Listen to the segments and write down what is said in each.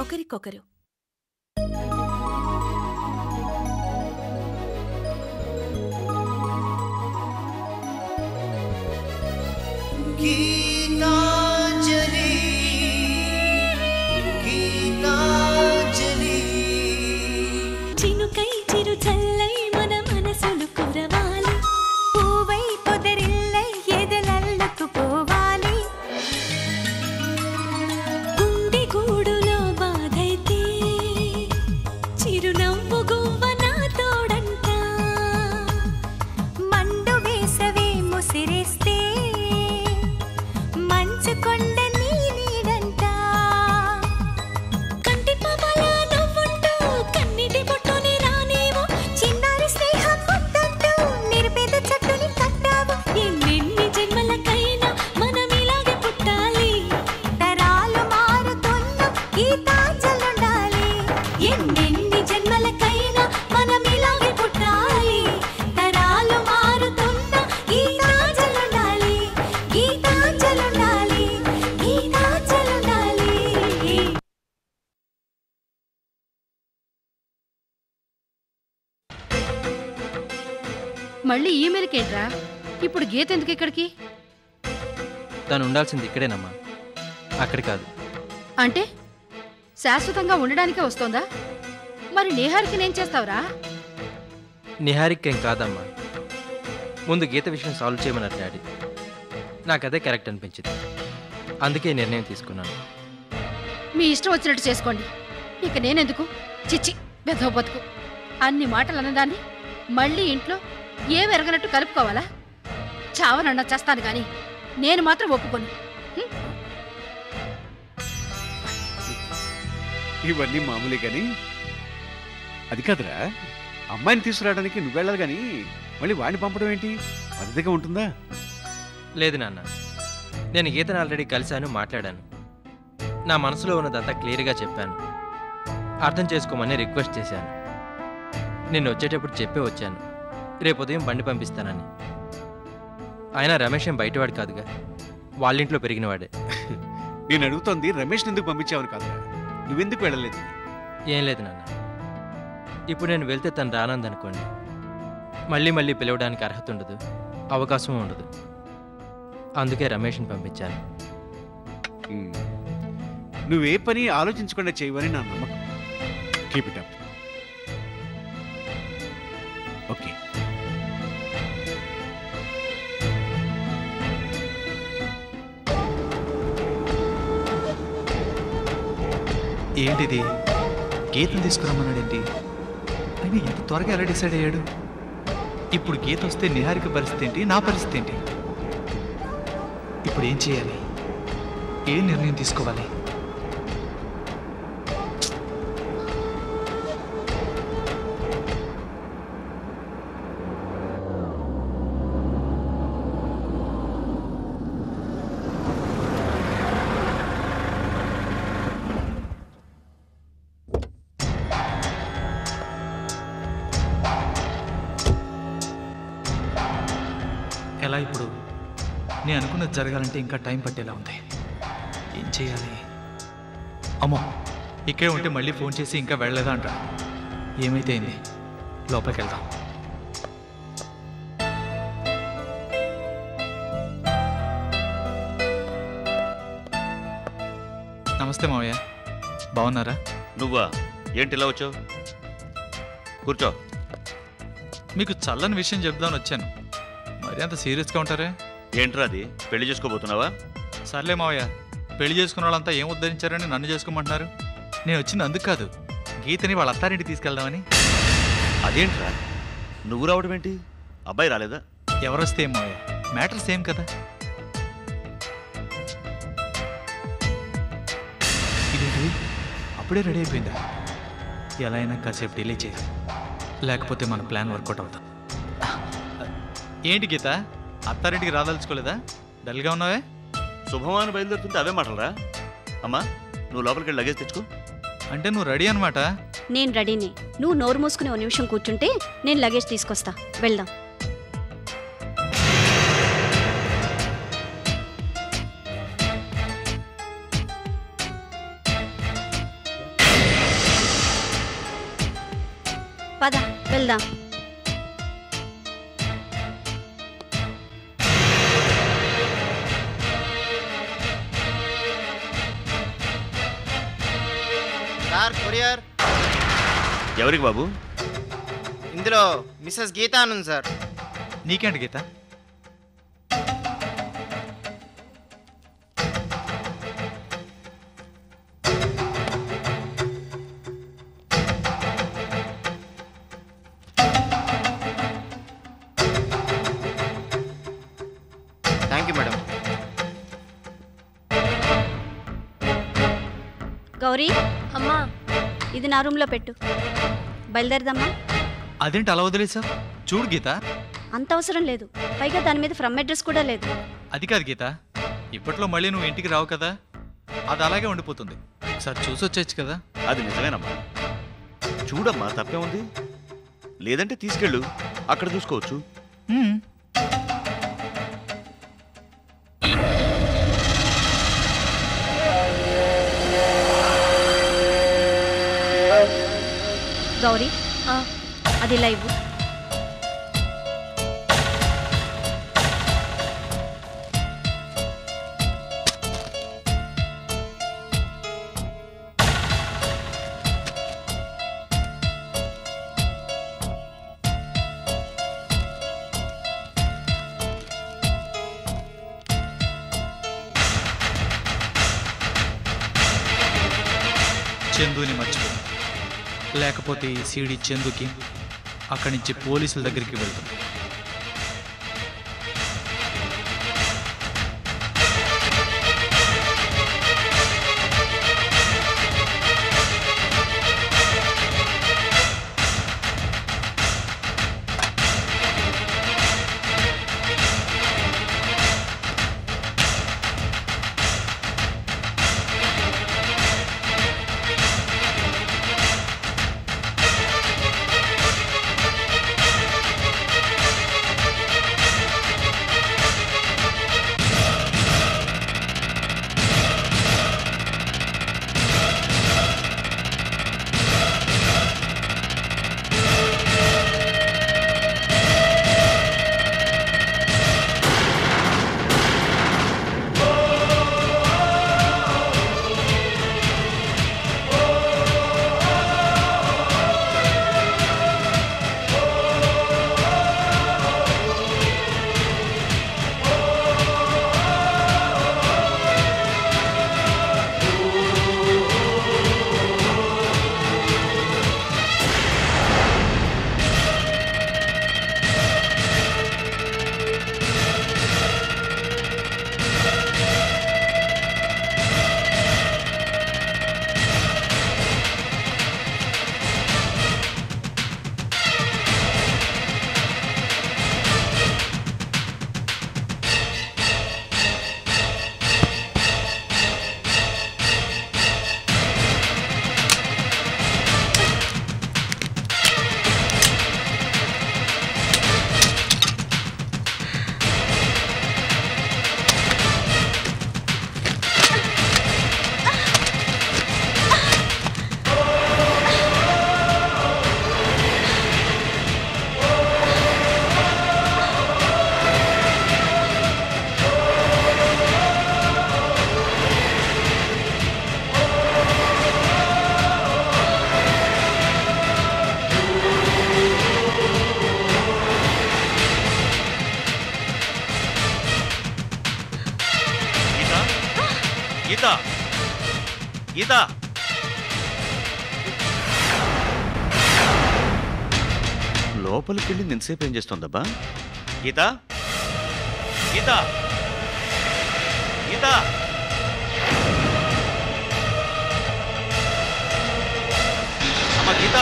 ఒకరికొకరు చినుకై చిరు చల్లై మన మనసులు కురవాలి పూవై పొదరిల్లై ఎదలల్లకు పోవాలి గుండె గూడులో బాధైతే చిరునవ్వు గువ్వ నా తోడంట మండు వేసవే ముసిరేస్తే మంచు కొండ నీ నీడంట కంటి పాపలా నవ్వుంటూ కన్నిటి బొట్టుని రానేమో చిన్నారి స్నేహం ముద్దంటూ నిరుపేద చెట్టుని కట్టావు ఎన్నెన్ని జన్మలకైనా మనం ఇలాగే పుట్టాలి తరాలు మారుతున్న గీతాంజలుండాలి ఎన్నెన్ని జన్మలకైనా మనం ఇలాగే పుట్టాలి తరాలు మారుతున్న గీతాంజలుండాలి గీతాంజలుండాలి గీతాంజలుండాలి. మళ్ళీ ఈమెయిల్కి ఏంట్రా? ఇప్పుడు గీత ఎందుకు ఇక్కడికి? తను ఉండాల్సింది ఇక్కడేనమ్మా, అక్కడి కాదు. అంటే శాశ్వతంగా ఉండడానికే వస్తోందా? మరి నేహారికి నేను చేస్తావురా? నిహారికేం కాదమ్మా, ముందు గీత విషయం సాల్వ్ చేయమన్నారు డాడీ. నాకు అదే కరెక్ట్ అనిపించింది, అందుకే నిర్ణయం తీసుకున్నాను. మీ ఇష్టం వచ్చినట్టు చేసుకోండి, ఇక నేనెందుకు? చిచ్చి బెదవ బతుకు. అన్ని మాటలు అన్నదాన్ని మళ్ళీ ఇంట్లో ఏం ఎరగనట్టు కలుపుకోవాలా? చావనన్నా చేస్తాను కానీ నేను మాత్రం ఒప్పుకోను. ఇవన్నీ మామూలే కానీ అది కాదురా, అమ్మాయిని తీసుకురావడానికి నువ్వు వెళ్ళాలి కానీ మళ్ళీ వాడిని పంపడం ఏంటి? పద్ధతిగా ఉంటుందా? లేదు నాన్న, నేను గీతను ఆల్రెడీ కలిశాను, మాట్లాడాను. నా మనసులో ఉన్నదంతా క్లియర్గా చెప్పాను. అర్థం చేసుకోమని రిక్వెస్ట్ చేశాను. నేను వచ్చేటప్పుడు చెప్పే వచ్చాను, రేపు ఉదయం బండి పంపిస్తానని. ఆయన రమేష్ ఏం బయటవాడు కాదుగా, వాళ్ళింట్లో పెరిగినవాడే. నేను అడుగుతోంది రమేష్ని ఎందుకు పంపించావని కాదురా, నువ్వెందుకు వెళ్ళలేదు? ఏం లేదు నాన్న, ఇప్పుడు నేను వెళ్తే తను రానందనుకోండి, మళ్ళీ మళ్ళీ పిలవడానికి అర్హత ఉండదు, అవకాశం ఉండదు. అందుకే రమేష్ని పంపించాను. నువ్వే పని ఆలోచించకుండా చేయవని నా నమ్మకం. Keep it up. ఓకే. ఏంటిది? గీతను తీసుకురమ్మన్నాడేంటి? అయినా ఎంత త్వరగా ఎలా డిసైడ్ అయ్యాడు? ఇప్పుడు గీత వస్తే నిహారిక పరిస్థితి ఏంటి, నా పరిస్థితి ఏంటి? ఇప్పుడు ఏం చేయాలి? ఏ నిర్ణయం తీసుకోవాలి? ఎలా ఇప్పుడు? నేను అనుకున్నది జరగాలంటే ఇంకా టైం పట్టేలా ఉంది. ఏం చేయాలి? అమ్మో, ఇక్కడే ఉంటే మళ్ళీ ఫోన్ చేసి ఇంకా వెళ్ళలేదా అంట. ఏమైతే అయింది, లోపలికి వెళ్దాం. నమస్తే మావయ్య, బాగున్నారా? నువ్వా? ఏంటి ఇలా వచ్చావు? కూర్చో. మీకు చల్లని విషయం చెప్దామని వచ్చాను. మరి అంత సీరియస్గా ఉంటారే? ఏంట్రా అది? పెళ్లి చేసుకోబోతున్నావా? సర్లే మావయ్య, పెళ్లి చేసుకున్న వాళ్ళంతా ఏం ఉద్ధరించారని నన్ను చేసుకోమంటున్నారు. నేను వచ్చింది అందుకు కాదు, గీతని వాళ్ళ అత్తారింటికి తీసుకెళ్దామని. అదేంట్రా నువ్వు రావడం ఏంటి? అబ్బాయి రాలేదా? ఎవరొస్తే ఏం మావయ్య, మ్యాటర్ సేమ్ కదా. ఇదేంటి అప్పుడే రెడీ అయిపోయిందా? ఎలా అయినా కాసేపు డిలే చేయాలి, లేకపోతే మన ప్లాన్ వర్కౌట్ అవుతాం. ఏంటి గీత, అత్తారింటికి రాదలుచుకోలేదా? డల్గా ఉన్నావే? శుభమాన బయలుదేరుతుంటే అవే మాటలరా. అమ్మా, నువ్వు లోపలికి వెళ్ళి లగేజ్ తెచ్చుకో. అంటే నువ్వు రెడీ అనమాట? నేను రెడీనే. నువ్వు నోరు మూసుకుని ఓ నిమిషం కూర్చుంటే నేను లగేజ్ తీసుకొస్తా, వెళ్దాం. పద వెళ్దాం. Sir courier. ఎవరికి బాబు? ఇందులో మిస్సెస్ గీత అని ఉంది సార్. నీకేంటి Geetha? Thank you madam. Gauri అమ్మా, ఇది నా రూమ్లో పెట్టు. బయలుదేరదమ్మా. అదేంటి అలా వదిలేసా? చూడు గీత, అంత అవసరం లేదు. పైగా దాని మీద ఫ్రమ్ అడ్రస్ కూడా లేదు. అది కాదు గీత, ఇప్పట్లో మళ్ళీ నువ్వు ఇంటికి రావు కదా, అది అలాగే ఉండిపోతుంది. ఒకసారి చూసి వచ్చేచ్చు కదా. అది నిజమేనమ్మా. చూడమ్మా, తప్పే ఉంది. లేదంటే తీసుకెళ్ళు, అక్కడ చూసుకోవచ్చు. గౌరీ అది లైవ్. చందుని మర్చిపో, లేకపోతే ఈ సీడీ చందుకి అక్కడి నుంచి పోలీసుల దగ్గరికి వెళ్తుంది. గీత, గీత, లోపలికి వెళ్ళి ఎంతసేపు ఏం చేస్తుందబ్బా? గీత, గీత, గీత, అమ్మ గీత.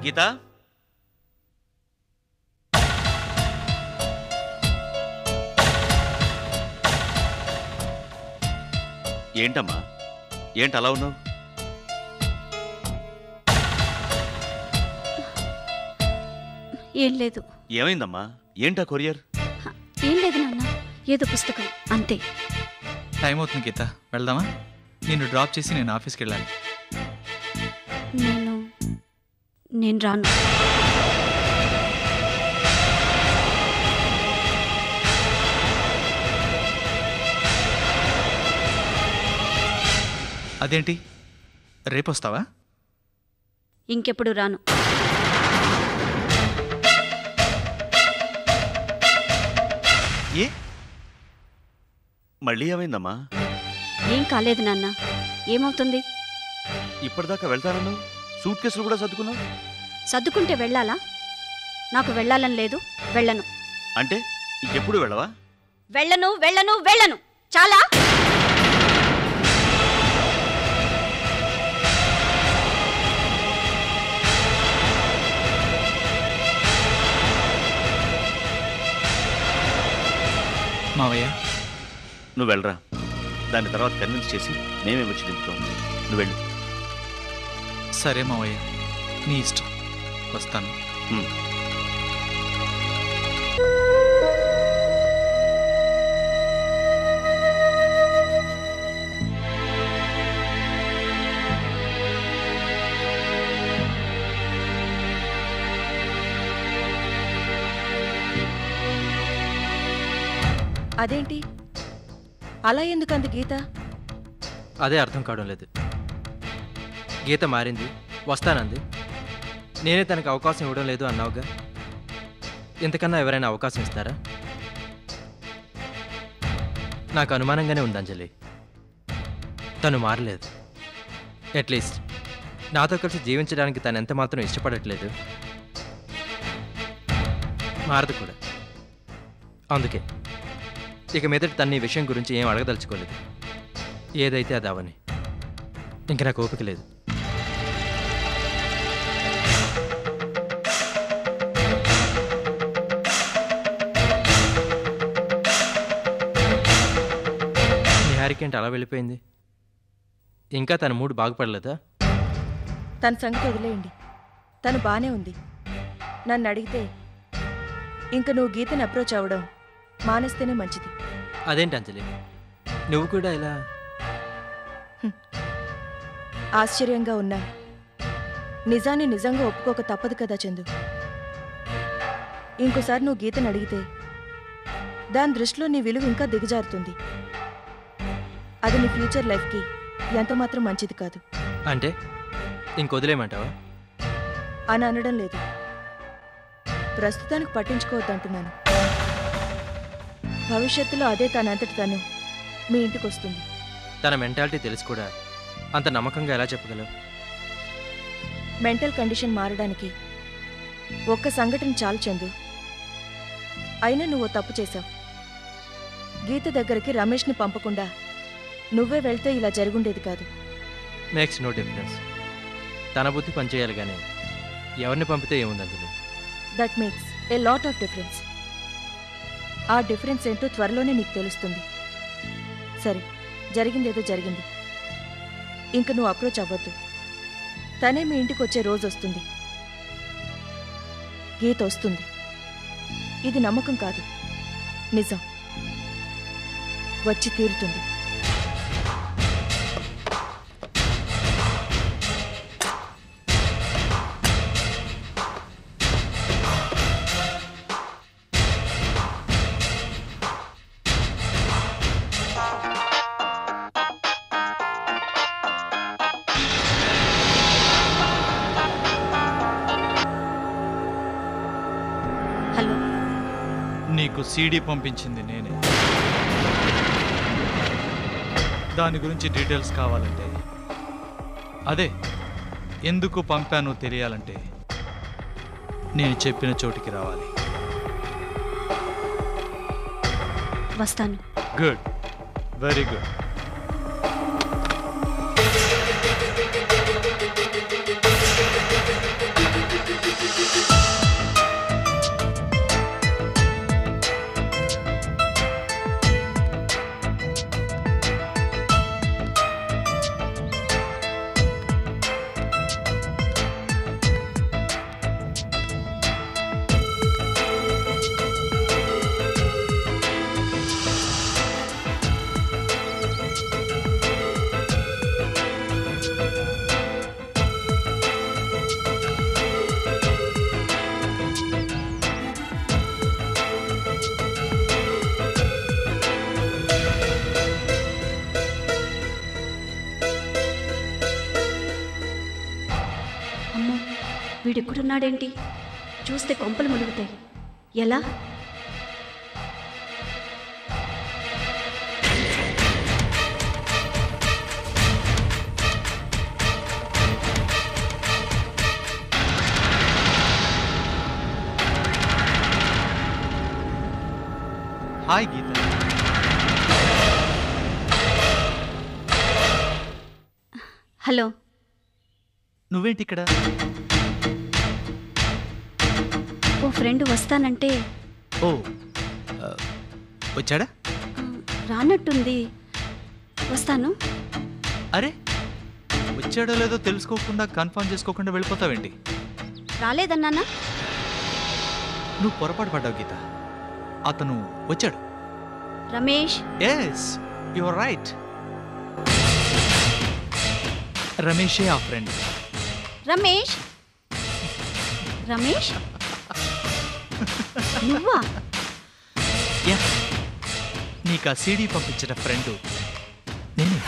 గీత, ఏంటమ్మా, ఏంటి అలా ఉన్నావు? ఏం లేదు. ఏమైందమ్మా? ఏంటా కొరియర్? ఏం లేదు నాన్న, ఏదో పుస్తకం అంతే. టైం అవుతుంది గీత, వెళ్దామా? నిన్ను డ్రాప్ చేసి నేను ఆఫీస్కి వెళ్ళాలి. నేను రాను. అదేంటి, రేపు వస్తావా? ఇంకెప్పుడు రాను. ఏ మళ్ళీ ఏమైందమ్మా? ఏం కాలేదు నాన్న. ఏమవుతుంది? ఇప్పటిదాకా వెళ్తానన్నావు, సూట్ కేసులు కూడా సర్దుకున్నావు. సర్దుకుంటే వెళ్ళాలా? నాకు వెళ్ళాలని లేదు, వెళ్ళను. అంటే ఇంకెప్పుడు వెళ్ళవా? వెళ్ళను వెళ్ళను వెళ్ళను. చాలా. మావయ్య, నువ్వు వెళ్ళరా, దాని తర్వాత కన్విన్స్ చేసి మేమే వచ్చి దింపుతాం. నువ్వు వెళ్ళు. సరే మావయ్య, నీ ఇష్టం, వస్తాను. అదేంటి అలా ఎందుకంత గీత? అదే అర్థం కావడం లేదు. గీత మారింది, వస్తానంది. నేనే తనకు అవకాశం ఇవ్వడం లేదు అన్నావుగా. ఇంతకన్నా ఎవరైనా అవకాశం ఇస్తారా? నాకు అనుమానంగానే ఉంది అంజలి. తను మారలేదు. అట్లీస్ట్ నాతో కలిసి జీవించడానికి తను ఎంత మాత్రం ఇష్టపడట్లేదు. మారదు కూడా. అందుకే ఇక మీదట తన ఈ విషయం గురించి ఏం అడగదలుచుకోలేదు. ఏదైతే అది అవని. ఇంక నాకు ఓపిక లేదు. నిహారికేంటి అలా వెళ్ళిపోయింది? ఇంకా తన మూడు బాగుపడలేదా? తన సంగతి వదిలేయండి, తను బానే ఉంది. నన్ను అడిగితే ఇంక నువ్వు గీతను అప్రోచ్ అవ్వడం మానేస్తేనే మంచిది. అదేంటి అంజలి, నువ్వు కూడా ఇలా? ఆశ్చర్యంగా ఉన్నా నిజాన్ని నిజంగా ఒప్పుకోక తప్పదు కదా చందు. ఇంకోసారి నువ్వు గీతను అడిగితే దాని దృష్టిలో నీ విలువ ఇంకా దిగజారుతుంది. అది నీ ఫ్యూచర్ లైఫ్కి ఎంతమాత్రం మంచిది కాదు. అంటే ఇంకొదిలేమంటావా? అని అనడం లేదు, ప్రస్తుతానికి పట్టించుకోవద్దంటున్నాను. భవిష్యత్తులో అదే తనంతటి తను మీ ఇంటికి వస్తుంది. తన మెంటాలిటీ తెలిసి కూడా అంత నమ్మకంగా ఎలా చెప్పగలవు? మెంటల్ కండిషన్ మారడానికి ఒక్క సంఘటన చాలు చందు. అయినా నువ్వు తప్పు చేశావు. గీత దగ్గరికి రమేష్ని పంపకుండా నువ్వే వెళ్తే ఇలా జరుగుండేది కాదు. Makes no difference. తన బుద్ధి పనిచేయాలి కానీ ఎవరిని పంపితే ఏముంది అందులో? That makes a lot of difference. ఆ డిఫరెన్స్ ఏంటో త్వరలోనే నీకు తెలుస్తుంది. సరే, జరిగిందేదో జరిగింది. ఇంక నువ్వు అప్రోచ్ అవ్వద్దు. తనే మీ ఇంటికి వచ్చే రోజు వస్తుంది. గీత వస్తుంది. ఇది నమ్మకం కాదు, నిజం. వచ్చి తీరుతుంది. హలో. నీకు సీడీ పంపించింది నేనే. దాని గురించి డీటెయిల్స్ కావాలంటే, అదే ఎందుకు పంపానో తెలియాలంటే నేను చెప్పిన చోటికి రావాలి. వస్తాను. Good, very good. వీడెక్కడున్నాడేంటి? చూస్తే కొంపలు ములుగుతాయి. ఎలా? హాయ్ గీత. హలో. నువ్వేంటి ఇక్కడ? ఓ ఫ్రెండ్ వస్తానంటే ఓ వచ్చాడా? రానట్టుంది. వస్తాను. అరే వచ్చాడో లేదో తెలుసుకోకుండా కన్ఫర్మ్ చేసుకోకుండా వెళ్ళిపోతావేంటి? రాలేదన్నానా? నువ్వు పొరపాటు పడ్డావు గీత. అతను వచ్చాడు. రమేష్. Yes you're right. రమేషే ఆ ఫ్రెండ్. రమేష్. రమేష్ నువ్వా? యా, నీకు ఆ సీడీ పంపించిన ఫ్రెండు నేనే.